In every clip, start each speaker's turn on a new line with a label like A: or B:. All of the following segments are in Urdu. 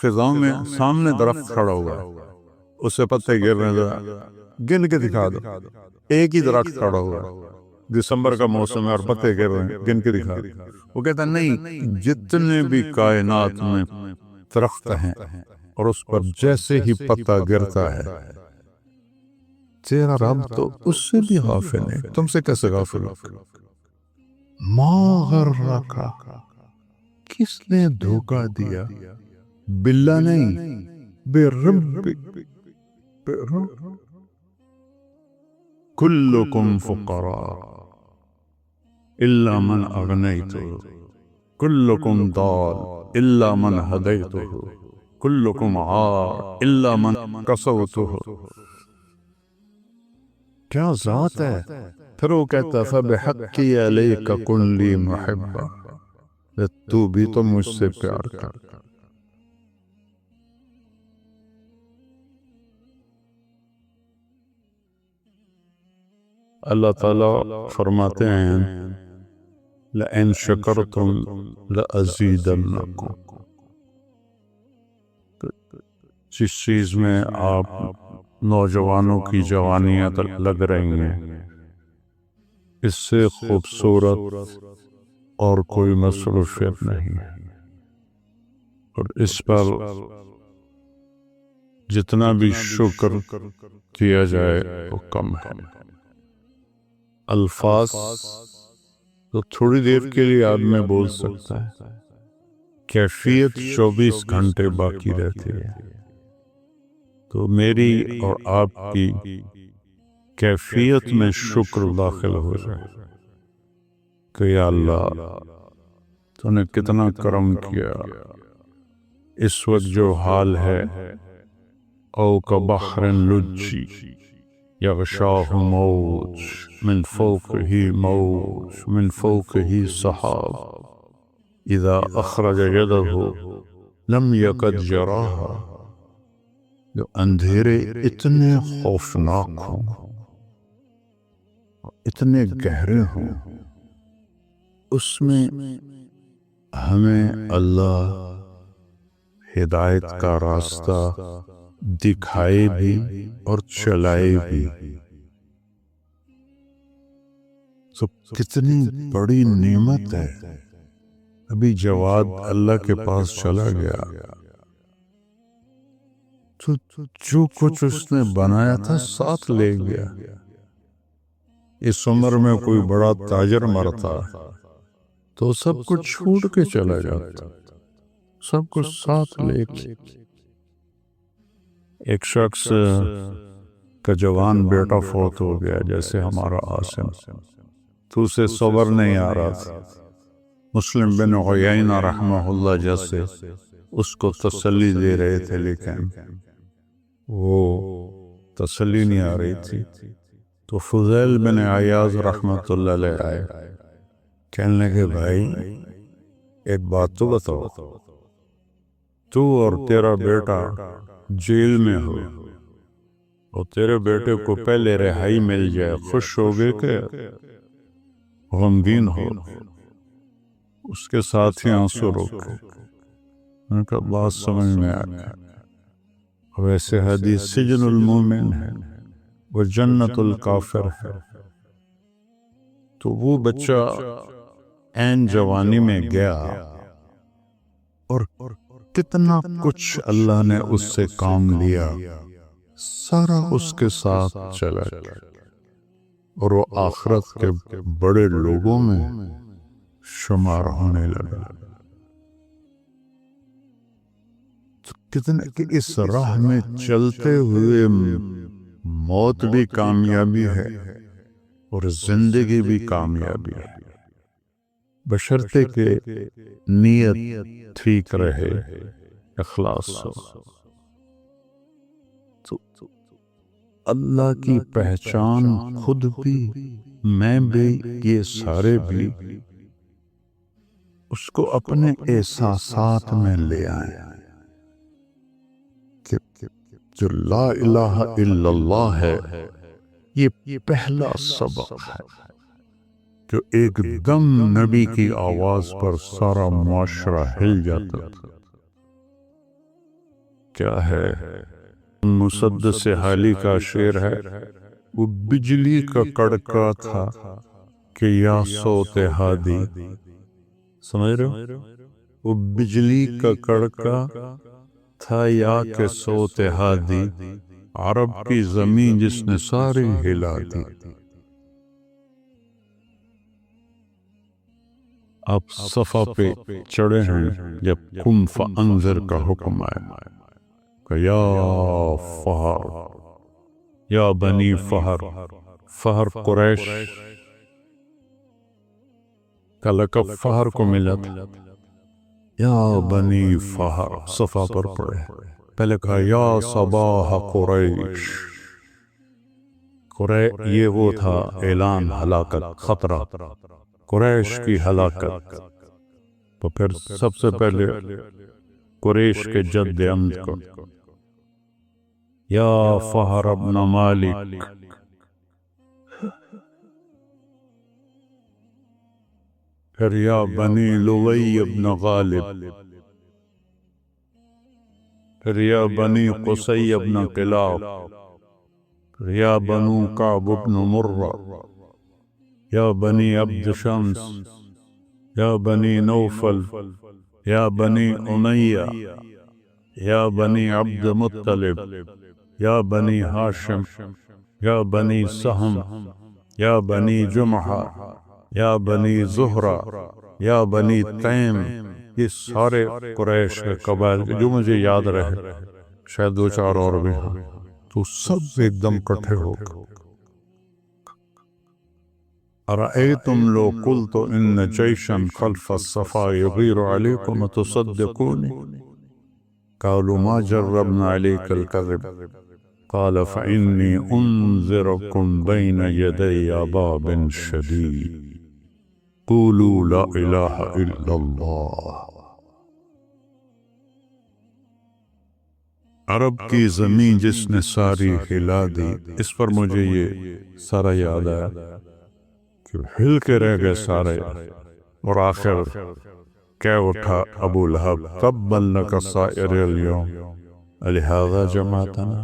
A: خزاں میں سامنے درخت کھڑا ہوا ہے، اس سے پتے گر رہے ہیں، گن کے دکھا دو. ایک ہی درخت کھڑا ہوا ہے، دسمبر کا موسم ہے اور پتے گر رہے ہیں، گن کے دکھا دو. وہ کہتا ہے نہیں، جتنے بھی کائنات میں درخت ہیں اور اس پر جیسے ہی پتا گرتا ہے، تیرا رب تو اس سے بھی غافل ہے، تم سے کیسے غافل ہو؟ ما غرک، کس نے دھوکہ دیا؟ باللہ نہیں، برب، کلکم فقراء الا من اغنیتہ، کلکم ضال الا من ہدیتہ، کلکم عار الا من کسوتہ. کیا ذات ہے. پھر وہ کہتا ہے فبحقی علیک کن لی محبا، تو بھی تو مجھ سے پیار کر. اللہ تعالیٰ فرماتے ہیں لئن شکرتم لأزیدنکم. جس چیز میں آپ نوجوانوں کی جوانیاں لگ رہی ہیں، اس سے خوبصورت اور کوئی مصروفیت نہیں ہے، اور اس پر جتنا بھی شکر کیا جائے وہ کم ہے. الفاظ تو تھوڑی دیر کے لیے آدمی بول سکتا ہے، کیفیت 24 گھنٹے باقی رہتی ہے. تو میری اور آپ کی کیفیت میں شکر داخل ہو جائے کہ یا اللہ تو نے کتنا کرم کیا. اس وقت جو حال ہے، او کبحر لجی یغشاہ موج من فوقہ موج من فوقہ سحاب اذا اخرج یدہ لم یکد یراہا. جو اندھیرے اتنے خوفناک ہوں، اتنے گہرے ہوں، اس میں ہمیں اللہ ہدایت کا راستہ دکھائے بھی اور چلائے بھی. تو کتنی بڑی نعمت ہے. ابھی جواد اللہ کے پاس چلا گیا تو جو کچھ اس نے بنایا تھا ساتھ لے گیا. اس عمر میں کوئی بڑا تاجر مرتا تو سب کچھ چھوڑ کے چلا جاتا، سب کچھ ساتھ لے کے. ایک شخص کا جوان بیٹا فوت ہو گیا، جیسے ہمارا عاصم، تو اسے صبر نہیں آ رہا تھا. مسلم بن عیینہ رحمہ اللہ جیسے اس کو تسلی دے رہے تھے، لیکن وہ تسلی نہیں آ رہی تھی. تو فضیل بن عیاض رحمۃ اللہ علیہ آئے، کہنے لگے بھائی ایک بات تو بتاؤ، تو اور تیرا بیٹا جیل میں ہو اور تیرے بیٹے کو پہلے رہائی مل جائے، خوش ہوگے کہ غمگین ہو؟ اس کے ساتھ ہی آنسو روکے. میں نے کہا بات سمجھ میں آ گیا. ویسے حدیث سجن المومن ہے وہ جنت الکافر ہے. تو وہ بچہ عین جوانی میں گیا اور کتنا کچھ اللہ نے اس سے کام لیا، سارا اس کے ساتھ چلا گیا، اور وہ آخرت کے بڑے لوگوں میں شمار ہونے لگا. کتنے کہ اس راہ میں چلتے ہوئے موت بھی کامیابی ہے اور زندگی بھی کامیابی ہے، بشرطے کہ نیت ٹھیک رہے، اخلاص ہو. تو اللہ کی پہچان خود بھی، میں بھی، یہ سارے بھی اس کو اپنے احساسات میں لے آئیں کہ جو لا الہ الا اللہ ہے یہ پہلا سبق ہے جو ایک دم نبی کی آواز پر سارا معاشرہ ہل جاتا تھا. کیا ہے؟ مسدس حالی کا شعر ہے، وہ بجلی کا کڑکا تھا کہ یا صوت ہادی. سمجھ رہے ہو؟ وہ بجلی کا کڑکا تھا یا کہ صوت ہادی، عرب کی زمین جس نے ساری ہلا دی. آپ صفا پہ چڑھے ہیں جب قم فانذر کا حکم آیا کہ یا فہر، یا بنی فہر. فہر قریش کا لقب فہر کو ملا تھا. یا بنی فہر صفا پر پڑے. پہلے کہا یا صباح قریش. یہ وہ تھا اعلان ہلاکت، خطرہ، قریش کی ہلاکت. تو پھر سب سے پہلے قریش کے جد عمد کو یا فہر ابن مالک. پھر یا بنی لوی ابن غالب. پھر یا بنی قصی ابن قلاب. پھر یا بنو کعب ابن مرہ. یا بنی عبد شمس. یا بنی نوفل. یا بنی امیہ. یا بنی عبد مطلب. یا بنی ہاشم. یا بنی سہم. یا بنی جمحہ. یا بنی زہرہ. یا بنی تیم. یہ سارے قریش کے قبائل جو مجھے یاد رہے، شاید دو چار اور بھی ہوں، تو سب ایک دم کٹھے ہو گئے. ارأیتم لو قلت ان جیشا خلف الصفا یغیر علیکم تصدقون؟ قالوا ما جربنا علیک الکذب. قال فإنی انذرکم بین یدی عذاب شدید قولوا لا الہ الا اللہ. عرب کی زمین جس نے ساری ہلا دی، اس پر مجھے یہ سارا یاد آیا کہ ہل کے رہ گئے سارے. اور آخر کیا اٹھا ابو لہب، تبا لک سائر اليوم لہذا جمعتنا.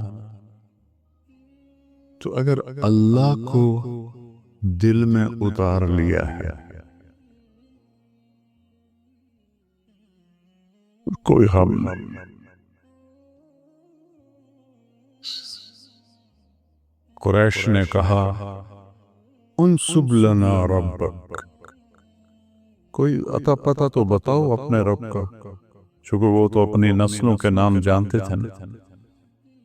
A: تو اگر اللہ کو دل میں اتار لیا ہے، کوئی غم نہیں. قریش نے کہا انسب لنا ربک، کوئی عطا پتہ تو بتاؤ اپنے رب کا. چونکہ وہ تو اپنی نسلوں کے نام جانتے تھے نا،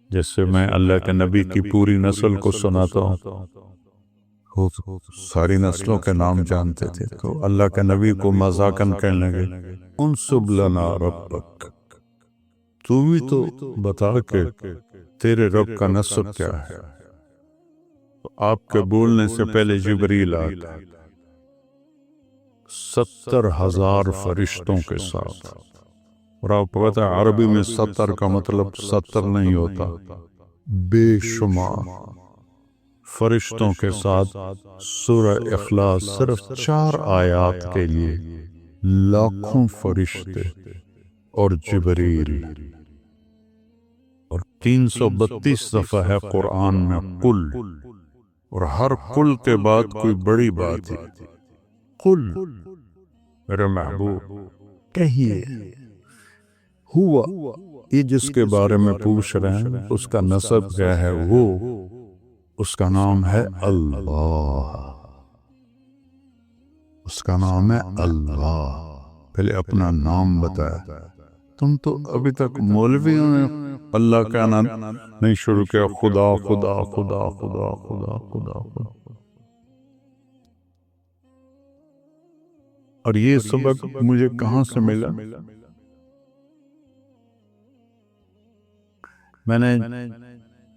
A: جس سے میں اللہ کے نبی کی پوری نسل کو سناتا ہوں. وہ ساری نسلوں کے نام جانتے تھے، تو اللہ کے نبی کو مذاقاً کہنے لگے انسب لنا ربک، تو بھی تو بتا کہ تیرے رب کا نسب کیا ہے. آپ کے بولنے سے پہلے جبریل آتا 70,000 فرشتوں کے ساتھ. اور آپ کو پتا ہے عربی میں 70 کا مطلب 70 نہیں ہوتا، بے شمار فرشتوں کے ساتھ. سورہ اخلاص صرف 4 آیات کے لیے لاکھوں فرشتے اور جبریل. اور 332 دفعہ ہے قرآن میں قل، اور ہر قل کے بعد کوئی بڑی بات ہے. قل میرے محبوب کہیے، ہوا یہ جس کے بارے میں پوچھ رہے ہیں اس کا نسب کیا ہے، وہ اس کا نام ہے اللہ. اس کا نام ہے اللہ. پہلے اپنا نام بتایا. تم تو ابھی تک مولویوں نے اللہ کا نام نہیں شروع کیا، خدا خدا خدا خدا خدا خدا خدا. اور یہ سبق مجھے کہاں سے ملا؟ میں نے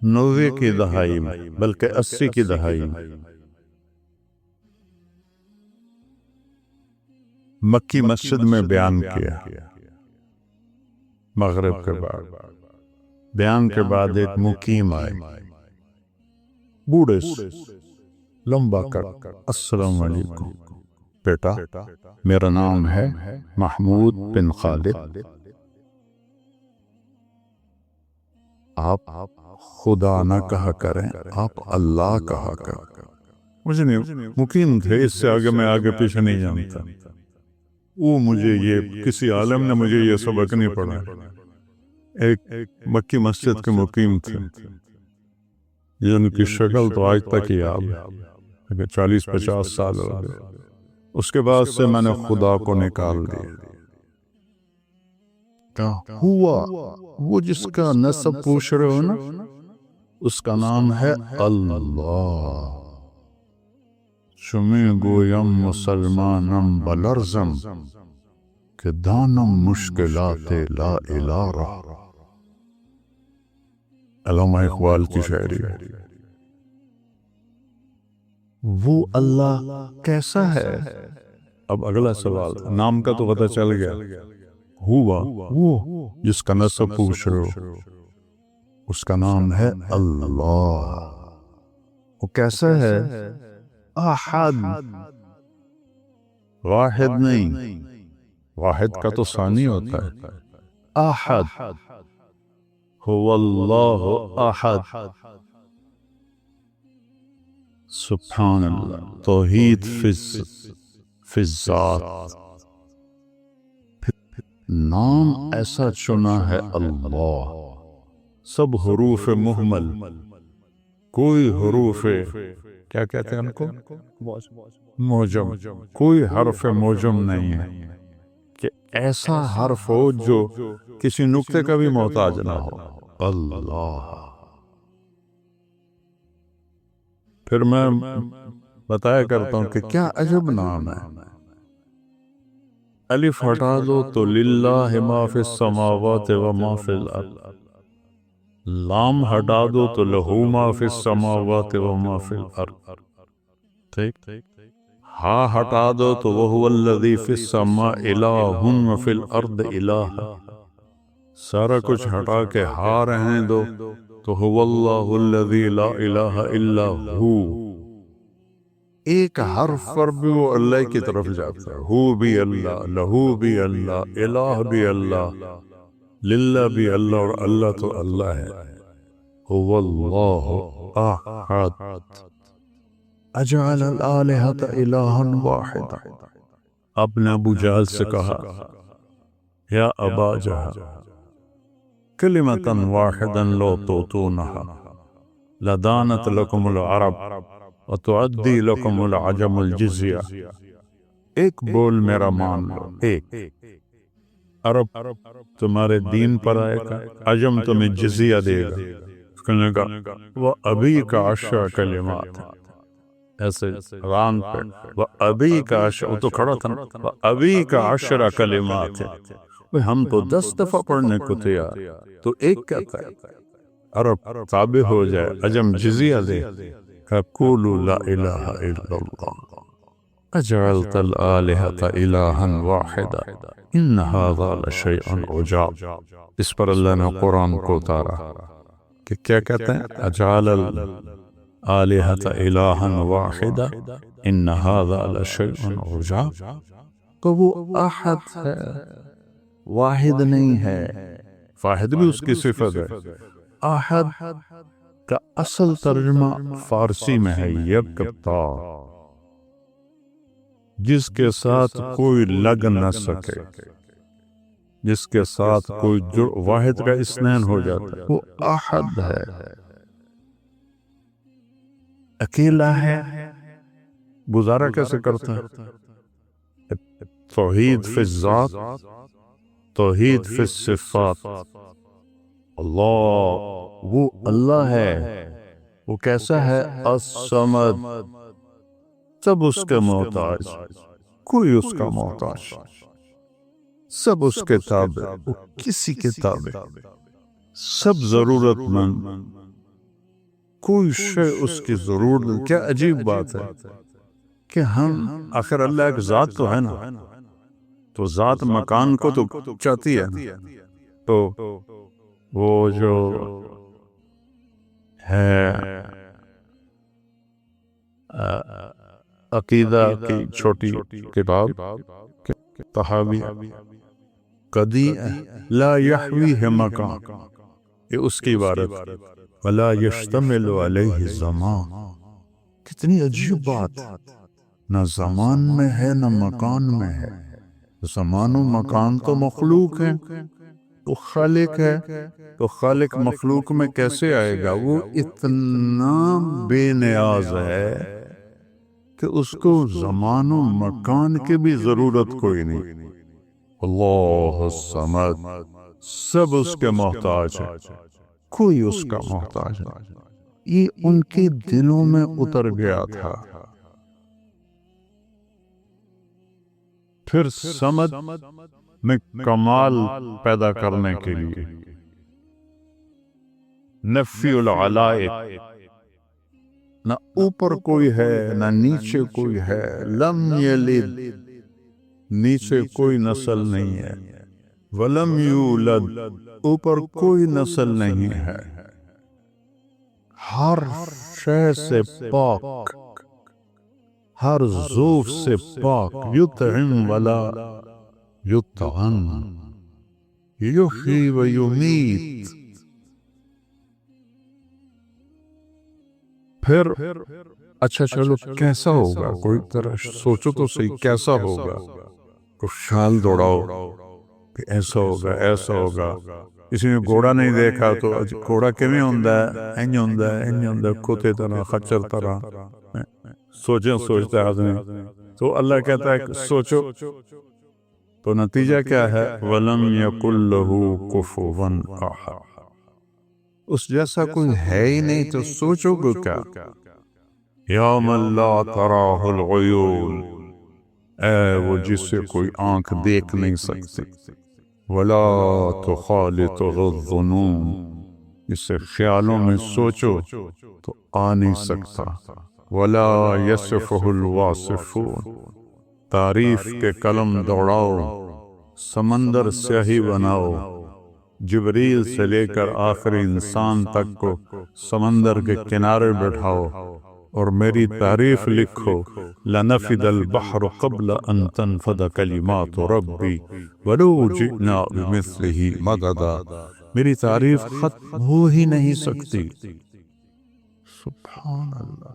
A: 90 کی دہائی میں، بلکہ 80 کی دہائی میں مکی مسجد میں بیان کیا. مغرب کے بعد بیان کے بعد ایک مقیم آئے، بوڑھے سے لمبا کٹ، السلام علیکم بیٹا، میرا نام ہے محمود بن خالد، آپ خدا نہ کہا کریں، آپ اللہ کہا کریں۔ مجھے نہیں مقیم تھے، اس سے آگے میں آگے پیچھے نہیں جانتا۔ وہ مجھے یہ کسی عالم نے مجھے یہ سبق نہیں پڑھا۔ ایک مکی مسجد کے مقیم تھے، جن کی شکل تو آج تک ہی یاد ہے، 40-50 سال ہو گئے۔ اس کے بعد سے میں نے خدا کو نکال دیا۔ کیا ہوا؟ وہ جس کا نسب پوچھ رہے ہو نا، اس کا نام ہے اللہ۔ چمی گویم مسلمانم بلرزم کہ دانم مشکلات لا الہ رہا۔ علامہ اقبال کی شاعری۔ وہ اللہ کیسا ہے؟ اب اگلا سوال، نام کا تو پتہ چل گیا۔ ہوا وہ جس کا نسب پوچھ رہے ہو، اس کا نام ہے اللہ۔ وہ کیسا ہے؟ احد، واحد نہیں، واحد کا تو ثانی ہوتا ہے۔ احد، هو اللہ احد۔ سبحان اللہ، توحید فی الذات۔ نام ایسا چنا ہے اللہ، سب حروف محمل، کوئی حروف کیا کہتے ہیں ان کو؟ موجم، کوئی حرف موجم نہیں ہے کہ ایسا حرف ہو جو کسی نقطے کا بھی محتاج نہ ہو۔ اللہ۔ پھر میں بتایا کرتا ہوں کہ کیا عجب نام ہے۔ الف ہٹا دو تو للہ ما فی السماوات و ما فی الارض، لام ہٹا دو تو لہو ما فی السماوات و ما فی الارض، ٹھیک؟ ہا ہٹا دو تو وہو الذی فی السماء الہ و فی الارض الہ، سارا کچھ ہٹا کے ہا رہنے دو تو هو اللہ الذی لا الہ الا ہو۔ ایک حرف پر بھی وہ اللہ کی طرف جاتا ہے۔ ہو بھی اللہ، لہو بھی اللہ، الہ بھی اللہ، للہ بھی اللہ، اور اللہ تو اللہ ہے۔ هو اللہ احد اجعل الآلہۃ الہا واحدا۔ آپ نے ابو جہل سے کہا، یا ابا جہل، کلمۃ واحدا لو توتونہا لدانت لکم العرب وتعدی لکم العجم الجزیہ۔ ایک بول میرا مان لو، ایک، عرب تمہارے دین پر آئے گا، عجم تمہیں جزیہ دے گا۔ کہنے کا وہ ابھی کا عشر کلمات، ایسے ران پہ وہ ابھی کا عشر، وہ تو کھڑا تھا نا، وہ ابھی کا عشر کلمات ہے۔ ہم تو 10 دفعہ پڑھنے کو تیار، تو ایک کہتا ہے عرب تابع ہو جائے، عجم جزیہ دے، قولوا لا الہ الا اللہ اجعلت الآلہۃ الہا واحدا ان ھذا لشیء عجاب۔ اس پر اللہ نے قرآن کو اتارا کہ کیا کہتے ہیں؟ اجعل الآلہۃ الہا واحدا ان ھذا لشیء عجاب۔ تو وہ احد ہے، واحد نہیں ہے۔ واحد بھی اس کی صفت ہے۔ احد کا اصل ترجمہ فارسی میں ہے یکتا، جس کے ساتھ کوئی لگ نہ سکے، جس کے ساتھ کوئی واحد کا اثنین ہو جاتا ہے، وہ احد ہے۔ اکیلا ہے، گزارا کیسے کرتا ہے؟ توحید فی الذات، توحید فی الصفات۔ اللہ، وہ اللہ ہے، وہ کیسا ہے؟ الصمد، سب اس کے محتاج، کوئی اس کا محتاج، سب اس کے تابع، وہ کسی کے تابع، سب ضرورت مند، کوئی شے اس کی ضرورت۔ کیا عجیب بات ہے کہ ہم آخر اللہ ایک ذات تو ہے نا، تو ذات مکان کو تو چاہتی ہے نا، تو وہ جو ہے عقیدہ کی چھوٹی کتاب تحاوی، قدی لا یحویہ مکان، یہ اس کی عبارت وَلَا يَشْتَمِلُ عَلَيْهِ الزَّمَانُ. کتنی عجیب بات، نہ زمان میں ہے نہ مکان میں ہے. زمان و مکان تو مخلوق ہیں، وہ خالق ہے، تو خالق مخلوق میں کیسے آئے گا؟ وہ اتنا بے نیاز ہے کہ اس کو زمان و مکان کی بھی ضرورت کوئی نہیں. اللہ الصمد، سب اس کے محتاج ہے، کوئی اس کا محتاج نہیں. یہ ان کے دلوں میں اتر گیا تھا. پھر سمد میں کمال پیدا کرنے کے لیے نفی العلائق، نہ اوپر کوئی ہے نہ نیچے کوئی ہے. لم یلد، نیچے کوئی نسل نہیں ہے. ولم یولد، اوپر کوئی نسل نہیں ہے. ہر شے سے پاک، ہر ذوف سے پاک. یطعم ولا یطعم، یحیی و یمیت. پھر اچھا چلو کیسا ہوگا؟ کوئی طرح سوچو تو صحیح، کیسا ہوگا؟ تو خیال دوڑاؤ کہ ایسا ہوگا ایسا ہوگا. کسی نے گھوڑا نہیں دیکھا تو گھوڑا کیویں ہوندا ہے؟ انج ہوندا ہے، انج ہوندا ہے، کتے طرح، خچر طرح. سوچتا ہے آدمی. تو اللہ کہتا ہے کہ سوچو، تو نتیجہ کیا ہے؟ وَلَمْ يَكُنْ لَهُ كُفُوًا أَحَدٌ. اس جیسا کوئی ہے ہی نہیں، تو سوچو گے کیا؟ یوم لا تراہ العیون، اے وہ جس سے کوئی آنکھ دیکھ نہیں سکتی. ولا تخالطہ الظنون، اس سے خیالوں میں سوچو تو آ نہیں سکتا. ولا یصفہ الواصفون، تعریف کے قلم دوڑاؤ، سمندر سیاہی بناؤ. جبریل سے لے کر آخری انسان تک کو سمندر کے کنارے بٹھاؤ اور میری تعریف لکھو. لنفد البحر قبل ان تنفد کلمات ربی ولو جئنا بمثلہ مددا. میری تعریف ختم ہو ہی نہیں سکتی. سبحان اللہ،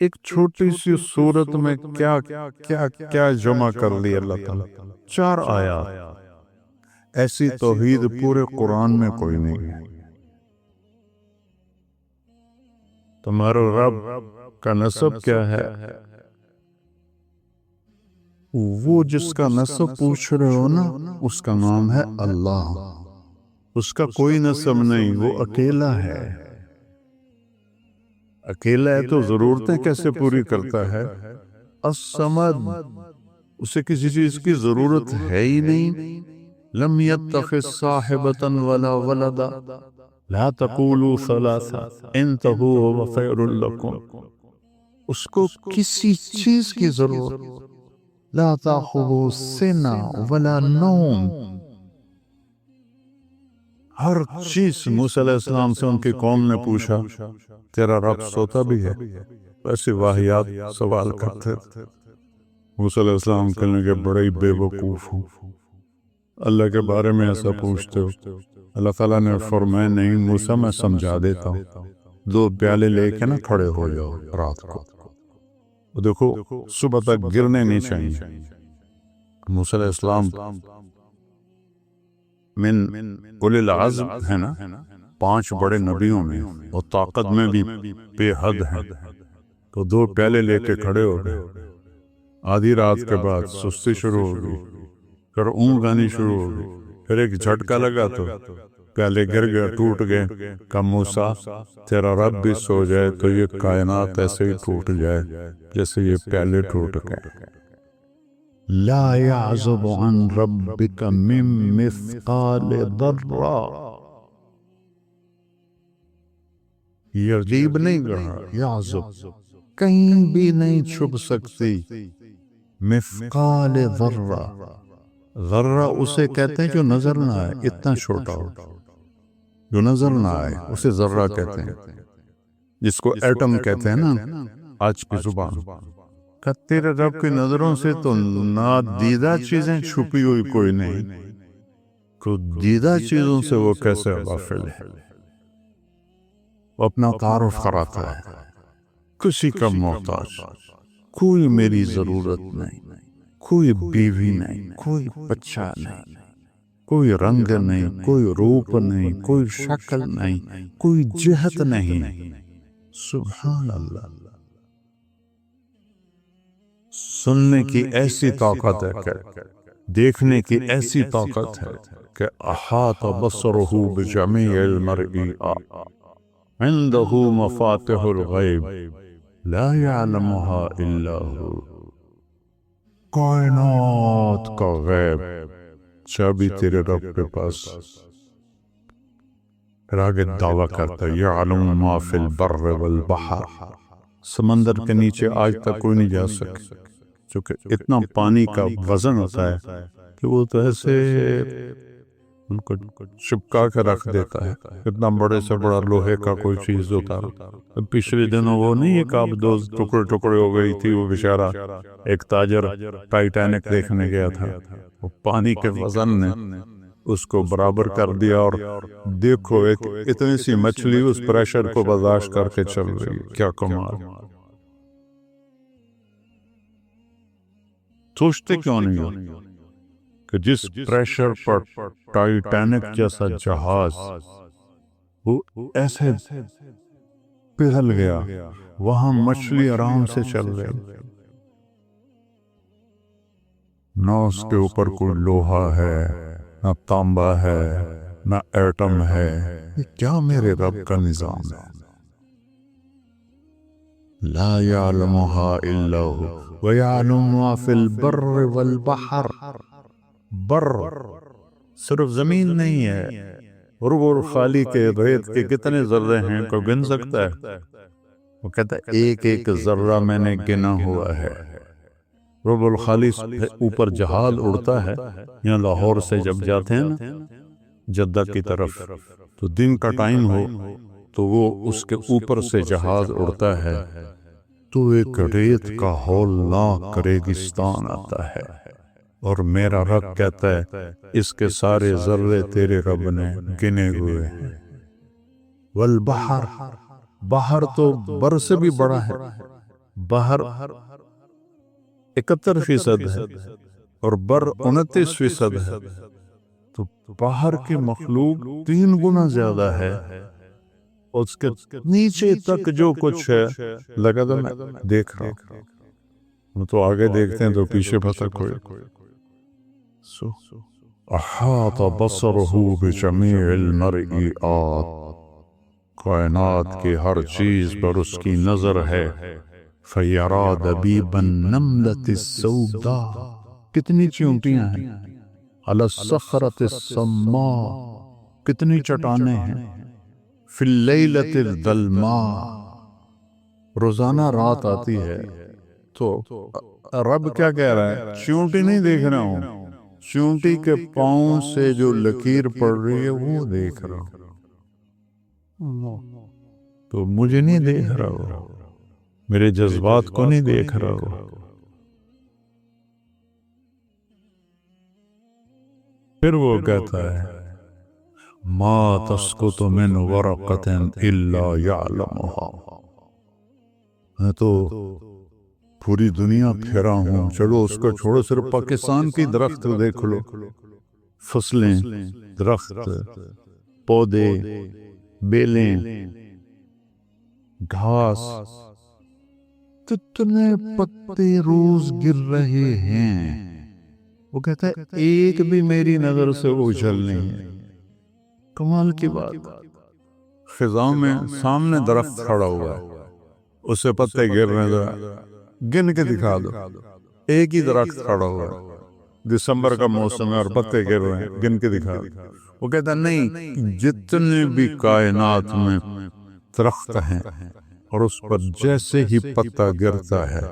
A: ایک چھوٹی سی صورت میں کیا کیا کیا جمع کر لی اللہ تعالیٰ. 4 آیات. ایسی توحید پورے قرآن میں کوئی نہیں ہے. تمہارا رب کا نسب کیا ہے؟ وہ جس کا نسب پوچھ رہے ہو نا، اس کا نام ہے اللہ. اس کا کوئی نسب نہیں، وہ اکیلا ہے. اکیلا ہے تو ضرورتیں کیسے پوری کرتا ہے؟ الصمد، اسے کسی چیز کی ضرورت ہے ہی نہیں. لم يتخذ صاحبة ولا ولدا. لا تقولوا ثلاثة انتهوا هو خير لكم. اس کو کسی چیز کی ضرورت. لا تأخذوا سنة ولا نوم. ہر چیز موسیٰ علیہ السلام سے ان کی قوم نے پوچھا تیرا رب سوتا بھی ہے؟ ایسے واہیات سوال کرتے تھے. موسیٰ علیہ السلام کہنے کے بڑے بے وقوف ہوں، اللہ کے بارے میں ایسا پوچھتے ہو. اللہ تعالیٰ نے فرمایا نہیں موسیٰ، میں سمجھا دیتا ہوں. 2 پیالے لے کے نہ کھڑے ہو جاؤ رات کو، دیکھو صبح تک گرنے نہیں چاہیے. موسیٰ علیہ السلام من اولی العزم ہے نا، 5 بڑے نبیوں میں اور طاقت میں بھی بے حد ہیں. تو 2 پیالے لے کے کھڑے ہو گئے. آدھی رات کے بعد سستی شروع ہو گئی، پھر اونگ آنی شروع ہو گئی. پھر ایک جھٹکا لگا تو پیالے گر گئے، ٹوٹ گئے. کہ موسیٰ تیرا رب بھی سو جائے تو یہ کائنات ایسے ہی ٹوٹ جائے جیسے یہ پیالے ٹوٹ گئے. لا يعزب عن ربك من مثقال ذرة. یہ عجیب نہیں کہا، یعزب کہیں بھی نہیں چھپ سکتی. مثقال ذرہ، ذرہ اسے کہتے ہیں جو نظر نہ آئے، اتنا چھوٹا ہو جو نظر نہ آئے اسے ذرہ کہتے ہیں. جس کو ایٹم کہتے ہیں نا آج کی زبان. کہ تیرے رب کی نظروں سے تو نادیدہ چیزیں چھپی ہوئی کوئی نہیں. کو دیدہ چیزوں سے وہ کیسے غافل ہے؟ وہ اپنا تعارف کراتا ہے، کسی کا محتاج، کوئی میری ضرورت نہیں، کوئی بیوی نہیں، کوئی بچہ نہیں، کوئی رنگ نہیں، کوئی روپ نہیں، کوئی شکل نہیں، کوئی جہت نہیں۔ سبحان اللہ، سننے کی ایسی طاقت ہے کہ دیکھنے کی ایسی طاقت ہے کہ احاط بصرہ بجمیع المرئیات، عنده مفاتح الغیب لا يعلمها الا هو۔ کائنات کا غیب چابی تیرے رب کے پاس۔ پھر آگے دعویٰ کرتا ہے یعلم ما فی البر والبحر، سمندر کے نیچے آج تک کوئی نہیں جا سکے، چونکہ اتنا پانی کا وزن ہوتا ہے کہ وہ تو ایسے ان کو چپکا کے رکھ دیتا ہے، اتنا بڑے سے بڑا لوہے کا کوئی چیز ہوتا ہے۔ پچھلے دنوں وہ نہیں ایک آبدوز ٹکڑے ٹکڑے ہو گئی تھی، وہ بیچارہ ایک تاجر ٹائٹینک دیکھنے گیا تھا، وہ پانی کے وزن نے اس کو برابر کر دیا، اور دیکھو ایک اتنی سی مچھلی اس پریشر کو برداشت کر کے چل رہی ہے، کیا کمال۔ سوچتے کیوں نہیں ہو کہ جس پریشر پر ٹائٹینک جیسا جہاز وہ ایسے پگھل گیا، وہاں مچھلی آرام سے چل رہی، نہ اس کے اوپر کوئی لوہا ہے، نہ تانبا ہے، نہ ایٹم ہے۔ یہ کیا میرے رب کا نظام ہے؟ لا يعلمها الا هو ويعلم ما في البر والبحر۔ بر صرف زمین نہیں ہے، رب الخالی کے ریت کے کتنے ذرے ہیں کوئی گن سکتا ہے؟ وہ کہتا ہے ایک ایک ذرہ میں نے گنا ہوا ہے۔ رب الخالی اوپر جہاز اڑتا ہے، یہاں لاہور سے جب جاتے ہیں نا جدہ کی طرف، تو دن کا ٹائم ہو تو وہ اس کے اوپر سے جہاز اڑتا ہے تو ایک ریت کا ہولناک ریگستان آتا ہے، اور میرا رب کہتا ہے اس کے سارے ذرے تیرے رب نے گنے ہوئے ہیں۔ والبحر، بحر تو بر سے بھی بڑا ہے، بحر 71% ہے اور بر 29% ہے، تو بحر کی مخلوق 3 گنا زیادہ ہے۔ اس کے نیچے تک جو کچھ ہے لگا تو میں دیکھ رہا ہوں، تو آگے دیکھتے ہیں تو پیچھے پھسک ہوئے۔ احاط بصرہ بجمیع المرئیات، کائنات کی ہر چیز پر اس کی نظر ہے۔ فیرا دبیب النملۃ السوداء، کتنی چیونٹیاں ہیں، علی الصخرۃ الصماء، کتنی چٹانیں ہیں، فی اللیلۃ الظلماء، روزانہ رات آتی ہے تو رب کیا کہہ رہا ہے؟ چیونٹی نہیں دیکھ رہا ہوں، چیونٹی کے پاؤں سے جو لکیر پڑ رہی ہے وہ دیکھ رہا ہوں، تو مجھے نہیں دیکھ رہا ہو، میرے جذبات کو نہیں دیکھ رہا ہو۔ پھر وہ کہتا ہے ما تسقط من ورقۃ الا یعلمها، میں تو پوری دنیا پھیرا ہوں، چلو اس کو چھوڑو، صرف پاکستان کی درخت دیکھ لو، فصلیں، درخت، پودے، بیلیں، گھاس، کتنے پتے روز گر رہے ہیں۔ وہ کہتا ہے ایک بھی میری نظر سے اوجھل نہیں ہے۔ کمال کی بات، خزاں میں سامنے درخت کھڑا ہوا ہے، اسے پتے گر رہے ہیں، گن کے دکھا دو، ایک ہی درخت کھڑا ہوا ہے، دسمبر کا موسم ہے اور پتے گر رہے ہیں، گن کے دکھا دو۔ وہ کہتا نہیں، جتنے بھی کائنات میں درخت ہیں اور اس پر جیسے ہی پتا گرتا ہے،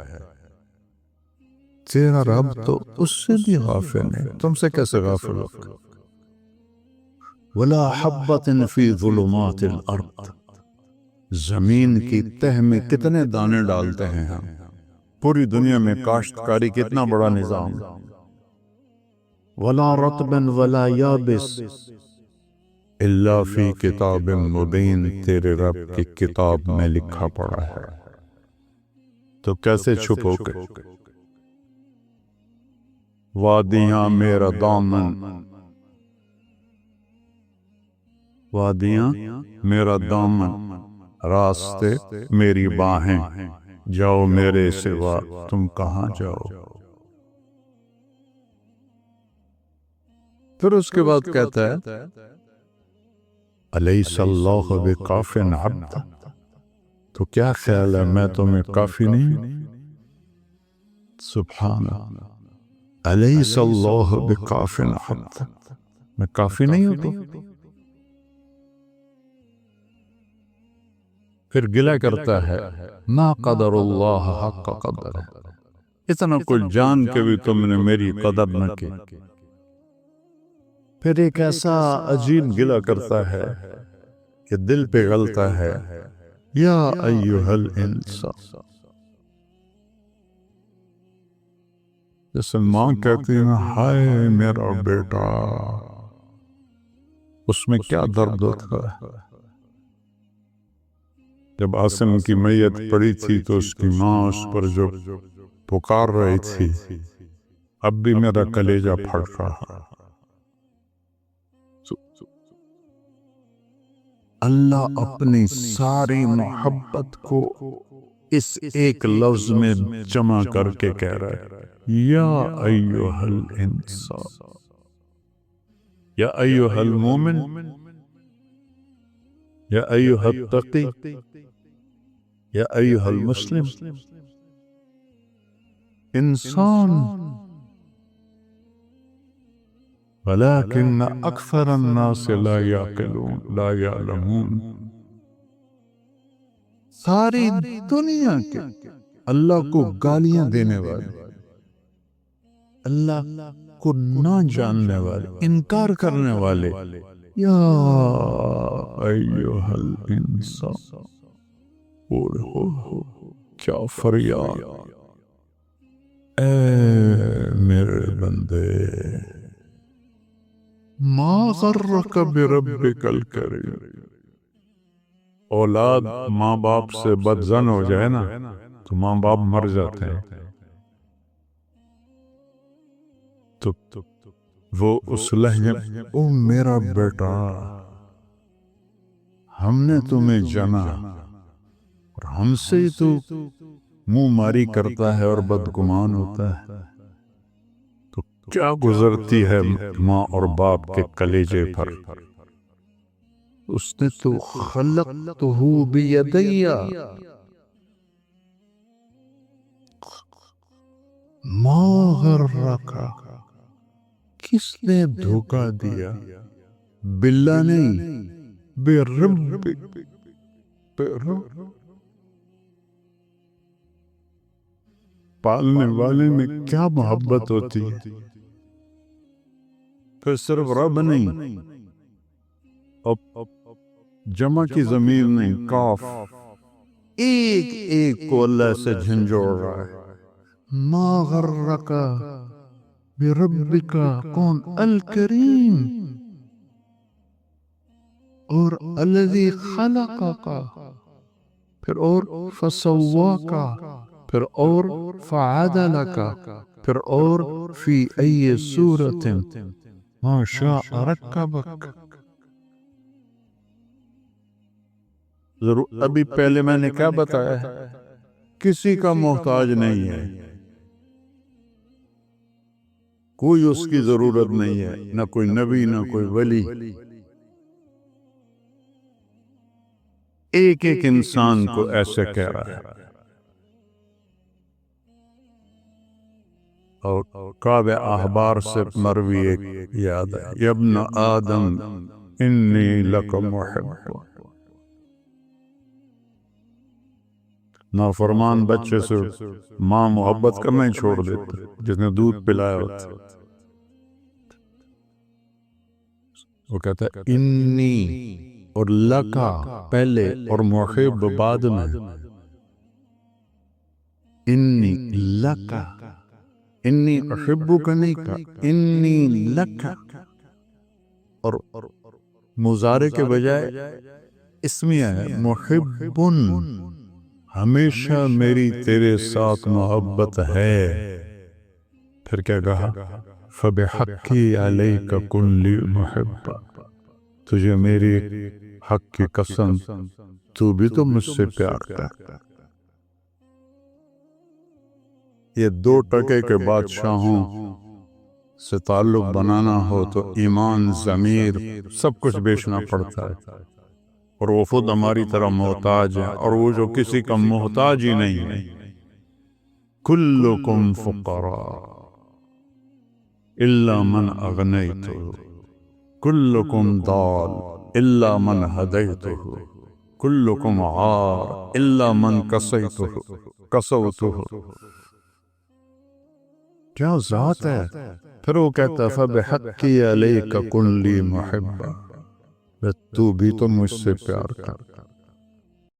A: تیرا رب تو اس سے بھی غافل ہے، تم سے کیسے غافل ہوگا؟ ولا حبۃ فی ظلمات الارض، زمین کی تہ میں کتنے دانے ڈالتے ہیں ہم، پوری دنیا میں کاشتکاری کتنا بڑا نظام ہے، ولا رطب ولا یابس الا فی کتاب مبین، تیرے رب کی کتاب میں لکھا پڑا ہے، تو کیسے چھپو گے؟ وادیاں میرا دامن، وادیاں میرا دامن، راستے میری باہیں، جاؤ میرے سوا تم کہاں جاؤ۔ پھر اس کے بعد کہتا ہے الیس اللہ بکاف عبد، تو کیا خیال ہے میں تمہیں کافی نہیں؟ سبحان اللہ، الیس اللہ بکاف عبد، میں کافی نہیں ہوں تو؟ پھر گلہ کرتا ہے ما قدر اللہ حق قدر، اتنا کچھ جان کے بھی تم نے میری قدر نہ کی۔ پھر ایک ایسا عجیب گلہ کرتا ہے کہ دل پہ غلتا ہے، یا ایھا الانسان، جیسے ماں کہتی ہے ہائے میرا بیٹا، اس میں کیا درد ہوتا ہے۔ جب عاصم کی میت پڑی تھی تو اس کی ماں اس پر جو پکار رہی تھی، اب بھی میرا کلیجہ پھٹ رہا۔ اللہ اپنی ساری محبت کو اس ایک لفظ میں جمع کر کے کہہ رہا ہے، یا ایھا الانسان، یا ایھا المومن، یا ایھا التقی، یا ایھا المسلم۔ انسان، ولكن اکثر الناس لا يعقلون لا يعلمون۔ ساری دنیا کے اللہ کو گالیاں دینے والے، اللہ کو نہ جاننے والے، انکار کرنے والے، یا ایھا الانسان، کیا فریاد، اے میرے بندے، ما غرک بربک الکریم۔ اولاد ماں باپ سے بدزن ہو جائے نا تو ماں باپ مر جاتے ہیں، تو وہ اس لہجے او میرا بیٹا، ہم نے تمہیں جانا اور ہم سے تو منہ ماری کرتا ہے اور بدگمان ہوتا ہے، تو کیا گزرتی ہے ماں اور باپ کے کلیجے پر۔ اس نے تو خلقتہ بیدی، ما غرک، کس نے دھوکہ دیا، باللہ نہیں، بربک، پالنے والے میں کیا محبت ہوتی ہے۔ پھر صرف رب نہیں، جمع کی ضمیر نہیں، کاف، ایک ایک کو اللہ سے جھنجھوڑ رہا ہے۔ ما غرک بربک، کون؟ الکریم، اور الذی خلقک، پھر اور فسواک، پھر اور فعدلک، پھر اور فی ای صورت ما شاء رکبک۔ ضرور ابھی پہلے میں نے کیا بتایا ہے، کسی کا محتاج نہیں ہے، کوئی اس کی ضرورت نہیں ہے، نہ کوئی نبی نہ کوئی ولی، ایک ایک انسان کو ایسے کہہ رہا ہے۔ اور کعب احبار سے مروی ایک یاد ہے، یا ابن آدم انی لک محب۔ نافرمان بچے سے ماں محبت کرنا ہی چھوڑ دیتی جس نے دودھ پلایا ہوتا۔ وہ کہتا ہے انی، اور لکا پہلے اور محب بعد میں، انی لکا، انی احبک نہیں کہا، انی لک، اور مضارع کے بجائے اسمیہ ہے محبن، ہمیشہ میری تیرے ساتھ محبت ہے۔ پھر کیا کہا؟ فَبِحَقِّي عَلَيْكَ كُن لِّي مُحِبًّا، تجھے میری حق کی قسم تو بھی تو مجھ سے پیار کر۔ یہ 2 ٹکے کے بادشاہوں سے تعلق بنانا ہو تو ایمان، ضمیر، سب کچھ بیچنا پڑتا ہے، اور وہ خود ہماری طرح محتاج ہیں، اور وہ جو کسی کا محتاج ہی نہیں ہے۔ کلکم فقراء الا من اغنیتہ، کلکم ضال الا من ہدیتہ، کلکم عار الا من کسوتہ۔ کیا ذات ہے! پھر وہ کہتا ہے فَبِحَقِّي عَلَيْكَ كُن لِّي مُحِبًّا، تو بھی تو مجھ سے پیار کر۔